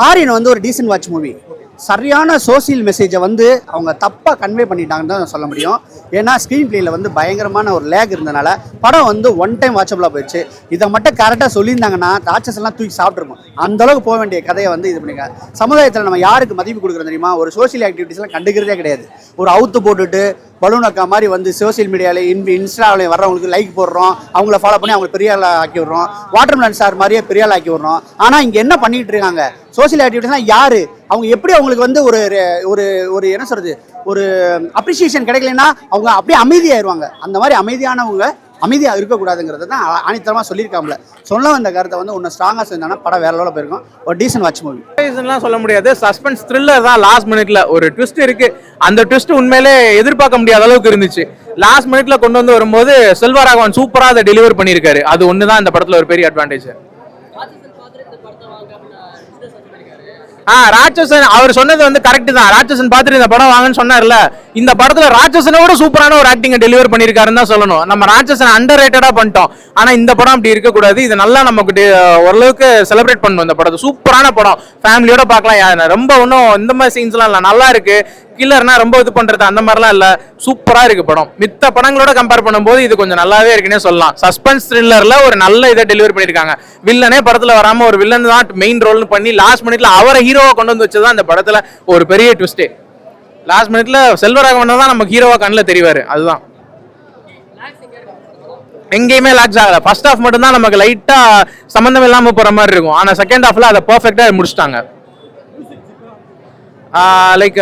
ஆரியன் வந்து ஒரு descent watch movie. சரியான சோசியல் மெசேஜை வந்து அவங்க தப்பாக கன்வே பண்ணிட்டாங்கன்னு தான் சொல்ல முடியும். ஏன்னா ஸ்க்ரீன் பிளேயில் வந்து பயங்கரமான ஒரு லேக் இருந்தனால படம் வந்து ஒன் டைம் வாட்சபிளாக போயிடுச்சு. இதை மட்டும் கரெக்டாக சொல்லியிருந்தாங்கன்னா ராட்சசெல்லாம் தூக்கி சாப்பிட்ருக்கும். அந்தளவுக்கு போக வேண்டிய கதையை வந்து இது பண்ணிங்க. சமுதாயத்தில் நம்ம யாருக்கு மதிப்பு கொடுக்குறோம் தெரியுமா? ஒரு சோசியல் ஆக்டிவிட்டீஸ்லாம் கண்டுக்கிறதே கிடையாது. ஒரு அவுத்து போட்டுட்டு பலூன் அக்கா மாதிரி வந்து சோசியல் மீடியாவில் இன்ஸ்டாவில் வர்றவங்களுக்கு லைக் போடுறோம், அவங்கள ஃபாலோ பண்ணி அவங்களை பெரிய ஆள் ஆக்கி விடுறோம், வாட்டர்மெலன் சார் மாதிரியே பெரிய ஆள் ஆக்கி விடுறோம். ஆனால் இங்கே என்ன பண்ணிகிட்டு இருக்காங்க? சோசியல் ஆக்டிவிட்டிஸ்லாம் யார்? அவங்க எப்படி அவங்களுக்கு வந்து ஒரு ஒரு ஒரு என்ன சொல்கிறது, ஒரு அப்ரிசியேஷன் கிடைக்கலன்னா அவங்க அப்படியே அமைதியாகிடுவாங்க. அந்த மாதிரி அமைதியானவங்க அமைதியாக இருக்கக்கூடாதுங்கிறத தான் ஆணித்தரமாக சொல்லியிருக்காங்களே. சொல்ல வந்த கருத்தை வந்து ஒன்று ஸ்ட்ராங்காக செஞ்சாங்கன்னா படம் வேற லெவலில் போயிருக்கும். ஒரு டீசன்ட் வாட்ச் மூவி. ரீசன்லாம் சொல்ல முடியாது, சஸ்பென்ஸ் த்ரில்லர் தான். லாஸ்ட் மினிட்ல ஒரு ட்விஸ்ட் இருக்கு. அந்த ட்விஸ்ட் உண்மையிலே எதிர்பார்க்க முடியாத அளவுக்கு இருந்துச்சு. லாஸ்ட் மினிட்ல கொண்டு வந்து வரும்போது செல்வராகவன் சூப்பராக அதை டெலிவர் பண்ணியிருக்காரு. அது ஒன்று தான் இந்த படத்தில் ஒரு பெரிய அட்வான்டேஜ். ராட்சசன் அவர் சொன்னது வந்து கரெக்ட் தான். ராட்சசன் பார்த்துட்டு இந்த படம் வாங்கன்னு சொன்னார்ல, இந்த படத்துல ராட்சசனோட சூப்பரான ஒரு ஆக்டிங்கை டெலிவர் பண்ணியிருக்காருன்னு தான் சொல்லணும். நம்ம ராட்சசன் அண்டர் ரேட்டடா பண்ணிட்டோம். ஆனா இந்த படம் அப்படி இருக்கக்கூடாது. இது நல்லா நமக்கு ஓரளவுக்கு செலிப்ரேட் பண்ணணும். இந்த படத்தை சூப்பரான படம், ஃபேமிலியோட பார்க்கலாம். ரொம்ப ஒன்றும் இந்த மாதிரி சீன்ஸ்லாம் இல்லை, நல்லா இருக்கு. கில்லர்னா ரொம்ப இது பண்றது அந்த மாதிரிலாம் இல்ல, சூப்பரா இருக்கு படம். மித்த படங்களோட கம்பேர் பண்ணும்போது இது கொஞ்சம் நல்லாவே இருக்குன்னே சொல்லலாம். சஸ்பென்ஸ் த்ரில்லர்ல ஒரு நல்ல இதை டெலிவரி பண்ணிருக்காங்க. வில்லனே படத்துல வராம ஒரு வில்லன் தான் மெயின் ரோல்னு பண்ணி லாஸ்ட் மினிட்ல அவரை ஹீரோவா கொண்டு வந்து வச்சதான் இந்த படத்துல ஒரு பெரிய ட்விஸ்டே. லாஸ்ட் மினிட்ல செல்வராகவன் தான் நமக்கு ஹீரோவா கண்ணில் தெரிவாரு. அதுதான் எங்கேயுமே லாக்ஸ் ஆகல. ஃபர்ஸ்ட் ஹாஃப் மட்டும் தான் நமக்கு லைட்டா சம்பந்தம் இல்லாம போற மாதிரி இருக்கும். ஆனா செகண்ட் ஹாஃப்ல அதை பெர்ஃபெக்ட்டா முடிச்சிட்டாங்க. லைக்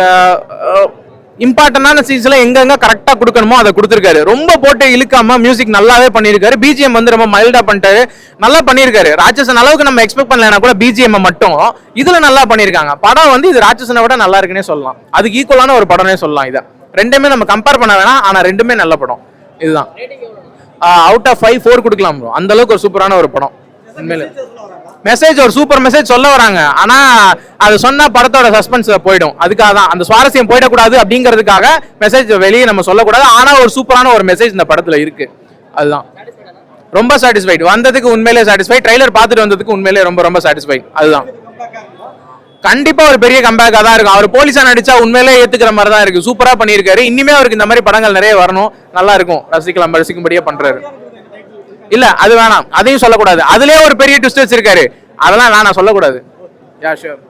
இம்பார்ட்டன்டான சீன்ஸ்ல எங்கெங்க கரெக்டா கொடுக்கணுமோ அதை கொடுத்துருக்காரு. ரொம்ப போட்டு இழுக்காம மியூசிக் நல்லாவே பண்ணியிருக்காரு. பிஜிஎம் வந்து ரொம்ப மைல்டா பண்ணிட்டாரு, நல்லா பண்ணியிருக்காரு. ராட்சசன் அளவுக்கு நம்ம எக்ஸ்பெக்ட் பண்ணலனா கூட பிஜிஎம் மட்டும் இதுல நல்லா பண்ணியிருக்காங்க. படம் வந்து இது ராட்சசனை விட நல்லா இருக்குன்னே சொல்லலாம். அதுக்கு ஈக்குவலான ஒரு படம்னே சொல்லலாம். இதை ரெண்டுமே நம்ம கம்பேர் பண்ண வேணாம், ஆனா ரெண்டுமே நல்ல படம். இதுதான் அவுட் ஆஃப் 5 4 கொடுக்கலாம் ப்ரோ. அந்த அளவுக்கு ஒரு சூப்பரான ஒரு படம். உண்மையில மெசேஜ் ஒரு சூப்பர் மெசேஜ் சொல்ல வராங்க. ஆனா அது சொன்னா படத்தோட சஸ்பென்ஸ் போயிடும். அதுக்காக தான் அந்த சுவாரஸ்யம் போயிடக்கூடாது அப்படிங்கிறதுக்காக மெசேஜ் வெளியே நம்ம சொல்லக்கூடாது. ஆனா ஒரு சூப்பரான ஒரு மெசேஜ் இந்த படத்துல இருக்கு. அதுதான் ரொம்ப சாட்டிஸ்ஃபைட். வந்ததுக்கு உண்மையிலே சாட்டிஸ்ஃபைட். ட்ரைலர் பார்த்துட்டு வந்ததுக்கு உண்மையிலே ரொம்ப ரொம்ப சாட்டிஸ்ஃபைட். அதுதான் கண்டிப்பா ஒரு பெரிய கம்பேக்கா தான் இருக்கும். அவர் போலீஸா நடிச்சா உண்மையிலே ஏத்துக்கிற மாதிரி தான் இருக்கு. சூப்பரா பண்ணியிருக்காரு. இனிமே அவருக்கு இந்த மாதிரி படங்கள் நிறைய வரணும். நல்லா இருக்கும், ரசிக்கலாம், ரசிக்கும்படியே பண்றாரு. இல்ல அது வேணாம், அதையும் சொல்லக்கூடாது. அதுலயே ஒரு பெரிய ட்விஸ்ட் வச்சிருக்காரு, அதெல்லாம் வேணாம் சொல்லக்கூடாது. Yeah sure.